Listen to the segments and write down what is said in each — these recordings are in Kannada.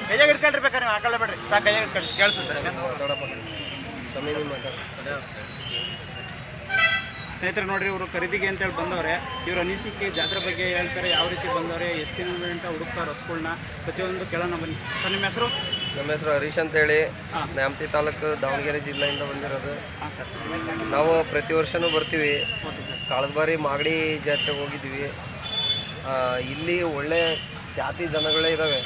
ಕೈಯಾಗ ಇಟ್ಕೊಂಡ್ರಿ ಬೇಕಾದ್ರೆ ನೀವು ಹಾಕೊಳ್ಳ ಬೇಡ್ರಿ ಸಾಕು ಕೈಯಾಗ ಇಟ್ಕೊಳ್ಳಿ ಕೇಳಿಸುತ್ತೆ. ಸ್ನೇಹಿತರೆ ನೋಡ್ರಿ, ಇವರು ಖರೀದಿಗೆ ಅಂತೇಳಿ ಬಂದವ್ರೆ. ಇವ್ರ ಅನಿಸಿಕೆ ಜಾತ್ರೆ ಬಗ್ಗೆ ಹೇಳ್ತಾರೆ, ಯಾವ ರೀತಿ ಬಂದವ್ರೆ, ಎಷ್ಟು ದಿನಗಳಿಂದ ಹುಡುಕ್ತಾರೆ ಹಸುಗಳನ್ನ, ಪ್ರತಿಯೊಂದು ಕೇಳೋಣ ಬನ್ನಿ. ಸರ್ ನಿಮ್ಮ ಹೆಸರು? ನಮ್ಮ ಹೆಸರು ಹರೀಶ್ ಅಂತೇಳಿ, ನ್ಯಾಮತಿ ತಾಲೂಕು ದಾವಣಗೆರೆ ಜಿಲ್ಲೆಯಿಂದ ಬಂದಿರೋದು. ನಾವು ಪ್ರತಿ ವರ್ಷವೂ ಬರ್ತೀವಿ. ಕಳೆದ ಬಾರಿ ಮಾಗಡಿ ಜಾತ್ರೆಗೆ ಹೋಗಿದ್ವಿ. ಇಲ್ಲಿ ಒಳ್ಳೆ ಜಾತಿ ದನಗಳೇ ಇದ್ದಾವೆ,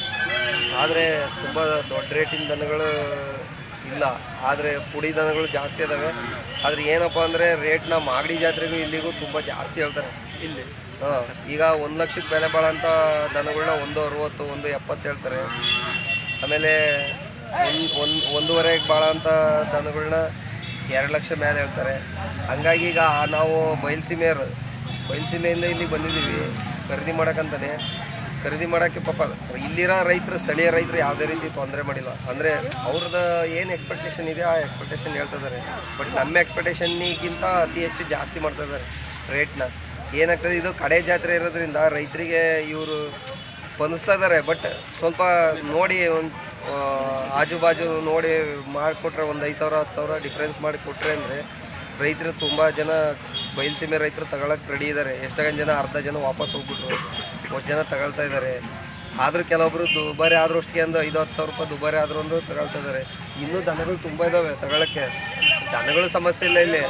ಆದರೆ ತುಂಬ ದೊಡ್ಡ ರೇಟಿನ ದನಗಳು ಇಲ್ಲ. ಆದರೆ ಪುಡಿ ದನಗಳು ಜಾಸ್ತಿ ಇದ್ದಾವೆ. ಆದರೆ ಏನಪ್ಪ ಅಂದರೆ ರೇಟ್ನ ಮಾಗಡಿ ಜಾತ್ರೆಗೂ ಇಲ್ಲಿಗೂ ತುಂಬ ಜಾಸ್ತಿ ಹೇಳ್ತಾರೆ ಇಲ್ಲಿ. ಈಗ 1 ಲಕ್ಷಕ್ಕೆ ಬೆಲೆ ಬಾಳೋಂಥ ದನಗಳನ್ನ 160, 170 ಹೇಳ್ತಾರೆ. ಆಮೇಲೆ 1.5 ಬಾಳೋಂಥ ದನಗಳನ್ನ 2 ಲಕ್ಷ ಮೇಲೆ ಹೇಳ್ತಾರೆ. ಹಂಗಾಗಿ ಈಗ ನಾವು ಬಯಲುಸೀಮೆಯಿಂದ ಇಲ್ಲಿ ಬಂದಿದ್ದೀವಿ ಖರೀದಿ ಮಾಡೋಕ್ಕಂತಲೇ. ಖರೀದಿ ಮಾಡೋಕ್ಕೆ ಪಾಪ ಇಲ್ಲಿರೋ ರೈತರು, ಸ್ಥಳೀಯ ರೈತರು ಯಾವುದೇ ರೀತಿ ತೊಂದರೆ ಮಾಡಿಲ್ಲ. ಅಂದರೆ ಅವ್ರದ್ದು ಏನು ಎಕ್ಸ್ಪೆಕ್ಟೇಷನ್ ಇದೆ ಆ ಎಕ್ಸ್ಪೆಕ್ಟೇಷನ್ ಹೇಳ್ತಿದ್ದಾರೆ. ಬಟ್ ನಮ್ಮ ಎಕ್ಸ್ಪೆಕ್ಟೇಷನ್ನಿಗಿಂತ ಅತಿ ಹೆಚ್ಚು ಜಾಸ್ತಿ ಮಾಡ್ತಾಯಿದ್ದಾರೆ ರೇಟ್ನ. ಏನಾಗ್ತದೆ, ಇದು ಕಡೆ ಜಾತ್ರೆ ಇರೋದ್ರಿಂದ ರೈತರಿಗೆ ಇವರು ಸ್ಪಂದಿಸ್ತಾ ಇದ್ದಾರೆ. ಬಟ್ ಸ್ವಲ್ಪ ನೋಡಿ, ಒಂದು ಆಜು ಬಾಜು ನೋಡಿ ಮಾಡಿಕೊಟ್ರೆ, ಒಂದು 5,000 10,000 ಡಿಫ್ರೆನ್ಸ್ ಮಾಡಿ ಕೊಟ್ಟರೆ ಅಂದರೆ ರೈತರು ತುಂಬ ಜನ ಬಯಲುಸೀಮೆ ರೈತರು ತಗೊಳಕ್ಕೆ ರೆಡಿ ಇದ್ದಾರೆ. ಎಷ್ಟೊಂದು ಜನ ಅರ್ಧ ಜನ ವಾಪಸ್ ಹೋಗ್ಬಿಟ್ರು, 1 ಜನ ತಗೊಳ್ತಾ ಇದ್ದಾರೆ. ಆದರೂ ಕೆಲವೊಬ್ಬರು ದುಬಾರಿ ಆದರೂ ಅಷ್ಟಿಗೆ ಒಂದು 5-10 ಸಾವಿರ ರೂಪಾಯಿ ದುಬಾರಿ ಆದರೂ ಒಂದು ತಗೊಳ್ತಾ ಇದ್ದಾರೆ. ಇನ್ನೂ ದನಗಳು ತುಂಬ ಇದ್ದಾವೆ ತಗೊಳ್ಳೋಕ್ಕೆ. ದನಗಳು ಸಮಸ್ಯೆ ಇಲ್ಲ ಇಲ್ಲಿ.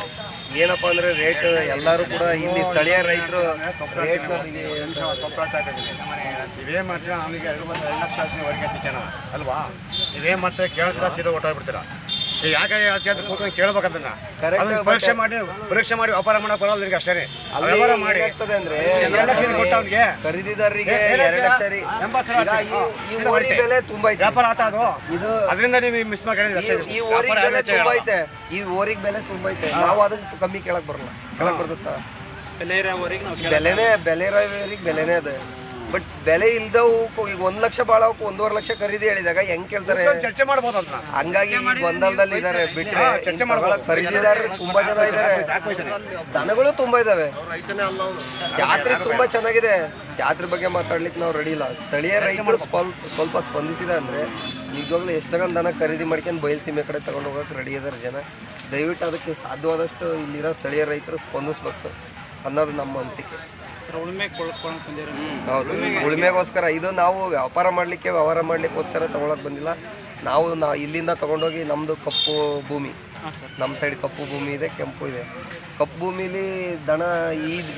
ಏನಪ್ಪ ಅಂದರೆ ರೇಟ್ ಎಲ್ಲರೂ ಕೂಡ ಇಲ್ಲಿ ಸ್ಥಳೀಯ ರೈತರು ರೇಟ್ನ ಇವೇ ಮಾತ್ರ ಅವನಿಗೆ 2 ಲಕ್ಷ ಜನ ಅಲ್ವಾ? ಇವೇ ಮಾತ್ರ ಕೇಳ್ತಾ ಸೀದಾ ಹೊಟ್ಟೋಗ್ಬಿಡ್ತೀರಾ. ಯಾಕೆ ಅಂತ ಕೂತ್ಕೊಂಡು ಕೇಳ್ಬೇಕಂತ ಪರೀಕ್ಷೆ ಮಾಡಿ ವ್ಯಾಪಾರ ಮಾಡೋ ಬರೋಲ್ಲ ನಿನಗೆ ಅಷ್ಟೇ. ವ್ಯವಹಾರ ಮಾಡಿ ಅಂದ್ರೆ 2 ಲಕ್ಷ ಕೊಟ್ಟು ಅವನಿಗೆ ಖರೀದಿದಾರರಿಗೆ 2 ಲಕ್ಷ ರೀ. ಈ ಓರಿ ಬೆಲೆ ತುಂಬಾ ಐತೆ, ವ್ಯಾಪಾರ ಆತ ಅದು. ಅದರಿಂದ ನೀವು ಮಿಸ್ ಮಾಡಿದ್ರೆ ಈ ಓರಿಗೆ ಬೆಲೆ ತುಂಬಾ ಐತೆ. ಈ ಓರಿಗೆ ಬೆಲೆ ತುಂಬಾ ಐತೆ. ನಾವು ಅದಕ್ಕೆ ಕಮ್ಮಿ ಕೇಳಕ್ ಬರಲ್ಲ. ಕೇಳಕ್ ಬರ್ತದ ಬೆಲೆ ಇರೋ ಓರಿಗೆ ಬೆಲೆನೇ ಅದ. ಬಟ್ ಬೆಲೆ ಇಲ್ದವು ಈಗ 1 ಲಕ್ಷ ಬಾಳವಕ್ಕೆ 1.5 ಲಕ್ಷ ಖರೀದಿ ಹೇಳಿದಾಗ ಹೆಂಗ್ ಕೇಳ್ತಾರೆ? ಚರ್ಚೆ ಮಾಡ್ಬೋದು ಅಂತ. ಹಂಗಾಗಿ ಗೊಂದಲದಲ್ಲಿ ಇದಾರೆ. ಬಿಟ್ಟರೆ ಖರೀದಿದಾರರು ತುಂಬಾ ಜನ ಇದಾರೆ, ದನಗಳು ತುಂಬಾ ಇದಾವೆ. ಜಾತ್ರೆ ತುಂಬಾ ಚೆನ್ನಾಗಿದೆ. ಜಾತ್ರೆ ಬಗ್ಗೆ ಮಾತಾಡ್ಲಿಕ್ಕೆ ನಾವು ರೆಡಿ ಇಲ್ಲ. ಸ್ಥಳೀಯ ರೈತರು ಸ್ವಲ್ಪ ಸ್ಪಂದಿಸಿದ ಅಂದ್ರೆ ನಿಜವಾಗ್ಲೂ ಎಷ್ಟೊಂದು ದನ ಖರೀದಿ ಮಾಡ್ಕೊಂಡು ಬಯಲುಸೀಮೆ ಕಡೆ ತಗೊಂಡು ಹೋಗಕ್ಕೆ ರೆಡಿ ಇದಾರೆ ಜನ. ದಯವಿಟ್ಟು ಅದಕ್ಕೆ ಸಾಧ್ಯವಾದಷ್ಟು ಇಲ್ಲಿರೋ ಸ್ಥಳೀಯ ರೈತರು ಸ್ಪಂದಿಸ್ಬೇಕು ಅನ್ನೋದು ನಮ್ಮ ಅನಿಸಿಕೆ. ಹೌದು, ಉಳುಮೆಗೋಸ್ಕರ ಇದು ನಾವು ವ್ಯವಹಾರ ಮಾಡಲಿಕ್ಕೋಸ್ಕರ ತಗೊಳಕ್ ಬಂದಿಲ್ಲ. ನಾವು ಇಲ್ಲಿಂದ ತಗೊಂಡೋಗಿ ನಮ್ಮದು ಕಪ್ಪು ಭೂಮಿ, ನಮ್ಮ ಸೈಡ್ ಕಪ್ಪು ಭೂಮಿ ಇದೆ, ಕೆಂಪು ಇದೆ. ಕಪ್ಪು ಭೂಮಿಲಿ ದನ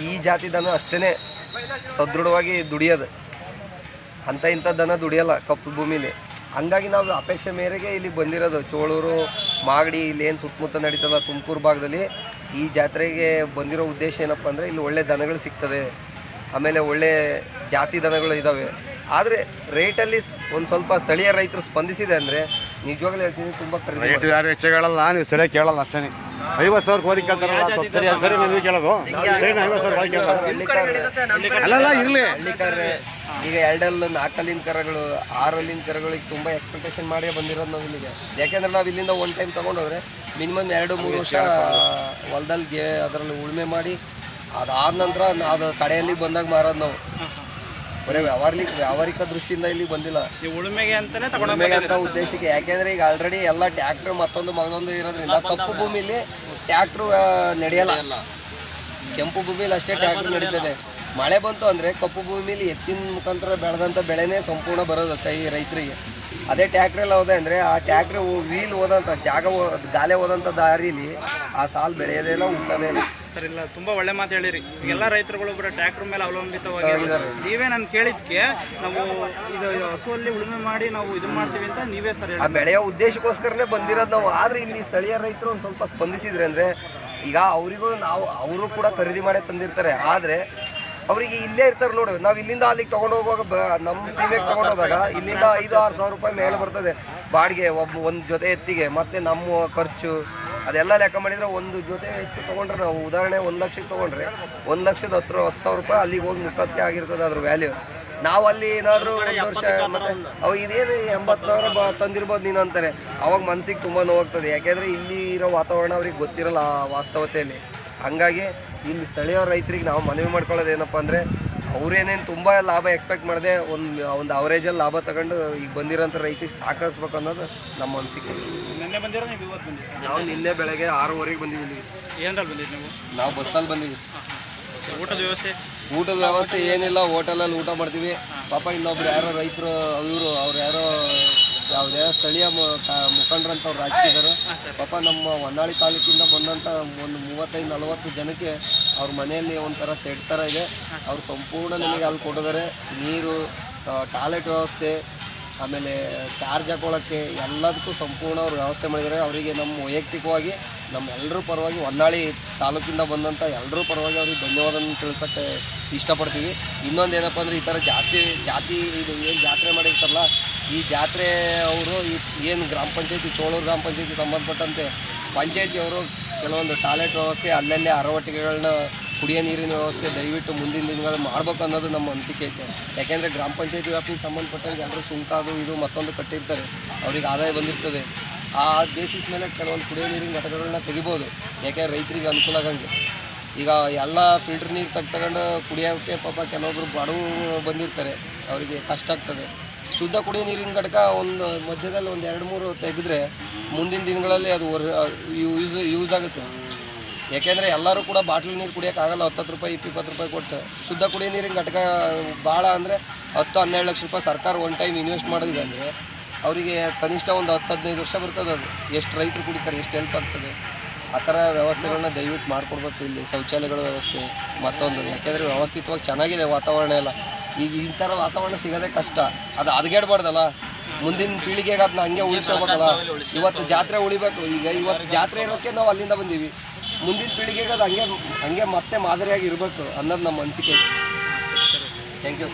ಈ ಜಾತಿ ದನ ಅಷ್ಟೇ ಸದೃಢವಾಗಿ ದುಡಿಯೋದು. ಇಂಥ ದನ ದುಡಿಯಲ್ಲ ಕಪ್ಪು ಭೂಮಿಲಿ. ಹಂಗಾಗಿ ನಾವು ಅಪೇಕ್ಷೆ ಮೇರೆಗೆ ಇಲ್ಲಿ ಬಂದಿರೋದು. ಚೋಳೂರು, ಮಾಗಡಿ, ಇಲ್ಲಿ ಏನು ಸುತ್ತಮುತ್ತ ನಡೀತಲ್ಲ ತುಮಕೂರು ಭಾಗದಲ್ಲಿ ಈ ಜಾತ್ರೆಗೆ ಬಂದಿರೋ ಉದ್ದೇಶ ಏನಪ್ಪ ಅಂದರೆ ಇಲ್ಲಿ ಒಳ್ಳೆ ದನಗಳು ಸಿಗ್ತದೆ, ಆಮೇಲೆ ಒಳ್ಳೆ ಜಾತಿ ದನಗಳು ಇದ್ದಾವೆ. ಆದರೆ ರೇಟಲ್ಲಿ ಒಂದು ಸ್ವಲ್ಪ ಸ್ಥಳೀಯ ರೈತರು ಸ್ಪಂದಿಸಿದೆ ಅಂದರೆ ನಿಜವಾಗ್ಲೂ ಹೇಳ್ತೀನಿ ತುಂಬ ಖರೀದಿ. ರೇಟ್ ಯಾರು ಹೆಚ್ಚು ಹೇಳಲ್ಲ, ನೀವು ಸರಿಯಾಗಿ ಕೇಳಲ್ಲ ಅಷ್ಟೇ. 50,000 ಕೋರಿ ಕೇಳ್ತಾರಲ್ಲ, ಸರಿ ನೀವು ಕೇಳೋದು 50,000 ಅಲ್ಲಲ್ಲ ಇರಲಿ. ಹಳ್ಳಿಕಾರ್ರೆ ಈಗ 2 4 ಕರಗಳು 6 ಕರಗಳಿಗೆ ತುಂಬ ಎಕ್ಸ್ಪೆಕ್ಟೇಷನ್ ಮಾಡೇ ಬಂದಿರೋದು ನಾವು ಇಲ್ಲಿಗೆ. ಯಾಕೆಂದ್ರೆ ನಾವು ಇಲ್ಲಿಂದ 1 ಟೈಮ್ ತೊಗೊಂಡೋದ್ರೆ ಮಿನಿಮಮ್ 2-3 ವರ್ಷ ಹೊಲದಲ್ಲಿ ಅದರಲ್ಲಿ ಉಳುಮೆ ಮಾಡಿ ಅದಾದ ನಂತರ ಅದು ಕಡೆಯಲ್ಲಿ ಬಂದಾಗ ಮಾರೋದು ನಾವು. ಬರೀ ವ್ಯಾವಹಾರಿಕ ದೃಷ್ಟಿಯಿಂದ ಇಲ್ಲಿ ಬಂದಿಲ್ಲ, ಉಳುಮೆಗೆ ಅಂತ ಉದ್ದೇಶಕ್ಕೆ. ಯಾಕೆಂದರೆ ಈಗ ಆಲ್ರೆಡಿ ಎಲ್ಲ ಟ್ಯಾಕ್ಟ್ರ್ ಮತ್ತೊಂದು ಇರೋದ್ರಿಂದ ಕಪ್ಪು ಭೂಮಿಲಿ ಟ್ಯಾಕ್ಟ್ರು ನಡೆಯಲ್ಲ. ಕೆಂಪು ಭೂಮಿಲಿ ಅಷ್ಟೇ ಟ್ಯಾಕ್ಟ್ರ್ ನಡೀತದೆ. ಮಳೆ ಬಂತು ಅಂದರೆ ಕಪ್ಪು ಭೂಮಿಲಿ ಎತ್ತಿನ ಮುಖಾಂತರ ಬೆಳೆದಂಥ ಬೆಳೆನೇ ಸಂಪೂರ್ಣ ಬರೋದು ರೈತರಿಗೆ. ಅದೇ ಟ್ಯಾಕ್ಟ್ರಲ್ಲಿ ಹೋದೆ ಅಂದರೆ ಆ ಟ್ಯಾಕ್ಟ್ರ್ ವೀಲ್ ಹೋದಂಥ ಗಾಲೆ ಹೋದಂಥ ದಾರಿಲಿ ಆ ಸಾಲು ಬೆಳೆಯೋದೇ ಇಲ್ಲ, ಹುಟ್ಟೋದೇ ಇಲ್ಲ. ಸರ್ ಇಲ್ಲ, ತುಂಬ ಒಳ್ಳೆ ಮಾತು ಹೇಳಿರಿ. ಎಲ್ಲ ರೈತರುಗಳು ಬರೋ ಟ್ಯಾಕ್ಟ್ರ್ ಮೇಲೆ ಅವಲಂಬಿತವಾಗಿದ್ದಾರೆ. ನೀವೇ ನಾನು ಕೇಳಿದ್ಕೆ ನಾವು ಇದು ಹಸುವಲ್ಲಿ ಉಳುಮೆ ಮಾಡಿ ನಾವು ಇದು ಮಾಡ್ತೀವಿ ಅಂತ ನೀವೇ ಸರ್ ಆ ಬೆಳೆಯೋ ಉದ್ದೇಶಕ್ಕೋಸ್ಕರನೇ ಬಂದಿರೋದು ನಾವು. ಆದರೆ ಇಲ್ಲಿ ಸ್ಥಳೀಯ ರೈತರು ಒಂದು ಸ್ವಲ್ಪ ಸ್ಪಂದಿಸಿದ್ರೆ ಅಂದರೆ ಈಗ ಅವರಿಗೂ ಅವರು ಕೂಡ ಖರೀದಿ ಮಾಡೇ ತಂದಿರ್ತಾರೆ. ಆದರೆ ಅವರಿಗೆ ಇಲ್ಲೇ ಇರ್ತಾರೆ ನೋಡಿ. ನಾವು ಇಲ್ಲಿಂದ ಅಲ್ಲಿಗೆ ತೊಗೊಂಡು ಹೋಗುವಾಗ ನಮ್ಮ ಸೀಮೆಗೆ ತೊಗೊಂಡೋದಾಗ ಇಲ್ಲಿಂದ 5-6 ಸಾವಿರ ರೂಪಾಯಿ ಮೇಲೆ ಬರ್ತದೆ ಬಾಡಿಗೆ ಒಂದು ಜೊತೆ ಎತ್ತಿಗೆ. ಮತ್ತು ನಮ್ಮ ಖರ್ಚು ಅದೆಲ್ಲ ಲೆಕ್ಕ ಮಾಡಿದರೆ ಒಂದು ಜೊತೆ ಎತ್ತು ತೊಗೊಂಡ್ರೆ ನಾವು ಉದಾಹರಣೆ 1 ಲಕ್ಷಕ್ಕೆ ತೊಗೊಂಡ್ರೆ 1,10,000 ರೂಪಾಯಿ ಅಲ್ಲಿಗೆ ಹೋಗಿ ಮುಟ್ಟೋದಕ್ಕೆ ಆಗಿರ್ತದೆ ಅದ್ರ ವ್ಯಾಲ್ಯೂ. ನಾವು ಅಲ್ಲಿ ಏನಾದರೂ 1 ವರ್ಷ ಮತ್ತು ಅವಾಗ ಇದೇನು 80,000 ತಂದಿರ್ಬೋದು ನೀನು ಅಂತಾರೆ. ಅವಾಗ ಮನಸ್ಸಿಗೆ ತುಂಬ ನೋವಾಗ್ತದೆ. ಯಾಕೆಂದರೆ ಇಲ್ಲಿ ಇರೋ ವಾತಾವರಣ ಅವ್ರಿಗೆ ಗೊತ್ತಿರಲ್ಲ ವಾಸ್ತವತೆಯಲ್ಲಿ. ಹಂಗಾಗಿ ಇಲ್ಲಿ ಸ್ಥಳೀಯ ರೈತರಿಗೆ ನಾವು ಮನವಿ ಮಾಡ್ಕೊಳ್ಳೋದು ಏನಪ್ಪ ಅಂದರೆ ಅವ್ರೇನೇನು ತುಂಬ ಲಾಭ ಎಕ್ಸ್ಪೆಕ್ಟ್ ಮಾಡಿದೆ ಒಂದು ಅವರೇಜಲ್ಲಿ ಲಾಭ ತಗೊಂಡು ಈಗ ಬಂದಿರೋಂಥ ರೈತಿಗೆ ಸಾಕಿಸ್ಬೇಕು ಅನ್ನೋದು ನಮ್ಮ ಅನಿಸಿಕೆ. ನಿನ್ನೆ ಬಂದಿರೋ ನೀವು ಇವತ್ತು ಬಂದಿದ್ದೀರಾ? ನಾವು ನಿನ್ನೆ ಬೆಳಗ್ಗೆ 6:30 ಬಂದಿದ್ದೀವಿ. ಏನ್ರಲ್ಲಿ ಬಂದಿದ್ದು ನೀವು? ನಾವು ಬಸ್ಸಲ್ಲಿ ಬಂದಿದ್ದೀವಿ. ಊಟದ ವ್ಯವಸ್ಥೆ ಏನಿಲ್ಲ, ಹೋಟೆಲಲ್ಲಿ ಊಟ ಮಾಡ್ತೀವಿ. ಪಾಪ ಇನ್ನೊಬ್ರು ಯಾರೋ ರೈತರು ಅವ್ರು ಯಾರೋ ಯಾವುದೇ ಸ್ಥಳೀಯ ಮುಖಂಡರಂತ ಅವ್ರು ರಾಜಕೀಯರು ಪಾಪ ನಮ್ಮ ಹೊನ್ನಾಳಿ ತಾಲೂಕಿಂದ ಬಂದಂಥ ಒಂದು 35-40 ಜನಕ್ಕೆ ಅವ್ರ ಮನೆಯಲ್ಲಿ ಒಂಥರ ಸೆಡ್ ಥರ ಇದೆ. ಅವ್ರು ಸಂಪೂರ್ಣ ನಮಗೆ ಅಲ್ಲಿ ಕೊಟ್ಟಿದ್ದಾರೆ. ನೀರು, ಟಾಯ್ಲೆಟ್ ವ್ಯವಸ್ಥೆ, ಆಮೇಲೆ ಚಾರ್ಜ್ ಹಾಕೊಳ್ಳೋಕ್ಕೆ ಎಲ್ಲದಕ್ಕೂ ಸಂಪೂರ್ಣ ಅವ್ರು ವ್ಯವಸ್ಥೆ ಮಾಡಿದ್ದಾರೆ. ಅವರಿಗೆ ನಮ್ಮ ವೈಯಕ್ತಿಕವಾಗಿ ನಮ್ಮೆಲ್ಲರ ಪರವಾಗಿ ಹೊನ್ನಾಳಿ ತಾಲೂಕಿಂದ ಬಂದಂಥ ಎಲ್ಲರ ಪರವಾಗಿ ಅವ್ರಿಗೆ ಧನ್ಯವಾದವನ್ನು ತಿಳಿಸೋಕ್ಕೆ ಇಷ್ಟಪಡ್ತೀವಿ. ಇನ್ನೊಂದೇನಪ್ಪ ಅಂದರೆ ಈ ಥರ ಜಾತಿ ಇದು ಏನು ಜಾತ್ರೆ ಮಾಡಿರ್ತಾರಲ್ಲ, ಈ ಜಾತ್ರೆ ಅವರು ಏನು ಗ್ರಾಮ ಪಂಚಾಯತಿ, ಚೋಳೂರು ಗ್ರಾಮ ಪಂಚಾಯತಿ ಸಂಬಂಧಪಟ್ಟಂತೆ ಪಂಚಾಯತಿಯವರು ಕೆಲವೊಂದು ಟಾಯ್ಲೆಟ್ ವ್ಯವಸ್ಥೆ, ಅಲ್ಲಲ್ಲೇ ಅರವಟ್ಟಿಗೆಗಳನ್ನ, ಕುಡಿಯೋ ನೀರಿನ ವ್ಯವಸ್ಥೆ ದಯವಿಟ್ಟು ಮುಂದಿನ ದಿನಗಳು ಮಾಡ್ಬೇಕು ಅನ್ನೋದು ನಮ್ಮ ಅನಿಸಿಕೆ ಐತೆ. ಯಾಕೆಂದರೆ ಗ್ರಾಮ ಪಂಚಾಯತಿ ವ್ಯಾಪ್ತಿಗೆ ಸಂಬಂಧಪಟ್ಟಂಗೆ ಎಲ್ಲರೂ ಸುಂಕ ಅದು ಇದು ಮತ್ತೊಂದು ಕಟ್ಟಿರ್ತಾರೆ, ಅವ್ರಿಗೆ ಆದಾಯ ಬಂದಿರ್ತದೆ. ಆ ಬೇಸಿಸ್ ಮೇಲೆ ಕೆಲವೊಂದು ಕುಡಿಯೋ ನೀರಿನ ಘಟಕಗಳನ್ನ ತೆಗಿಬೋದು, ಯಾಕೆಂದರೆ ರೈತರಿಗೆ ಅನುಕೂಲ ಆಗಂಗೆ. ಈಗ ಎಲ್ಲ ಫಿಲ್ಟರ್ ನೀರು ತಗೊಂಡು ಕುಡಿಯೋಕ್ಕೆ ಪಾಪ ಕೆಲವೊಬ್ರು ಬಡವರು ಬಂದಿರ್ತಾರೆ, ಅವರಿಗೆ ಕಷ್ಟ ಆಗ್ತದೆ. ಶುದ್ಧ ಕುಡಿಯೋ ನೀರಿನ ಘಟಕ ಒಂದು ಮಧ್ಯದಲ್ಲಿ ಒಂದು 2-3 ತೆಗೆದ್ರೆ ಮುಂದಿನ ದಿನಗಳಲ್ಲಿ ಅದು ಯೂಸ್ ಆಗುತ್ತೆ. ಯಾಕೆಂದರೆ ಎಲ್ಲರೂ ಕೂಡ ಬಾಟ್ಲ್ ನೀರು ಕುಡಿಯೋಕ್ಕಾಗಲ್ಲ. 10 ರೂಪಾಯಿ 20 ರೂಪಾಯಿ ಕೊಟ್ಟು ಶುದ್ಧ ಕುಡಿಯೋ ನೀರಿನ ಘಟಕ ಭಾಳ ಅಂದರೆ 10-12 ಲಕ್ಷ ರೂಪಾಯಿ ಸರ್ಕಾರ ಒನ್ ಟೈಮ್ ಇನ್ವೆಸ್ಟ್ ಮಾಡೋದಿದೆ ಅಂದರೆ ಅವರಿಗೆ ಕನಿಷ್ಠ ಒಂದು 10-15 ವರ್ಷ ಬರ್ತದೆ. ಅದು ಎಷ್ಟು ರೈತರು ಕುಡಿತಾರೆ, ಎಷ್ಟು ಹೆಲ್ಪ್ ಆಗ್ತದೆ. ಆ ಥರ ವ್ಯವಸ್ಥೆಗಳನ್ನ ದಯವಿಟ್ಟು ಮಾಡಿಕೊಡ್ಬೇಕು. ಇಲ್ಲಿ ಶೌಚಾಲಯಗಳ ವ್ಯವಸ್ಥೆ ಮತ್ತೊಂದು, ಯಾಕೆಂದರೆ ವ್ಯವಸ್ಥಿತವಾಗಿ ಚೆನ್ನಾಗಿದೆ ವಾತಾವರಣ ಎಲ್ಲ. ಈಗ ಈ ಥರ ವಾತಾವರಣ ಸಿಗೋದೇ ಕಷ್ಟ. ಅದು ಹದಗೆಡಬಾರ್ದಲ್ಲ, ಮುಂದಿನ ಪೀಳಿಗೆಗೆ ಅದನ್ನ ಹಂಗೆ ಉಳಿಸ್ಕೋಬೇಕಲ್ಲ. ಇವತ್ತು ಜಾತ್ರೆ ಉಳಿಬೇಕು. ಈಗ ಇವತ್ತು ಜಾತ್ರೆ ಇರೋಕ್ಕೆ ನಾವು ಅಲ್ಲಿಂದ ಬಂದೀವಿ. ಮುಂದಿನ ಪೀಳಿಗೆಗೆ ಅದು ಹಂಗೆ ಮತ್ತೆ ಮಾದರಿಯಾಗಿ ಇರಬೇಕು ಅನ್ನೋದು ನಮ್ಮ ಅನಿಸಿಕೆ. Thank you.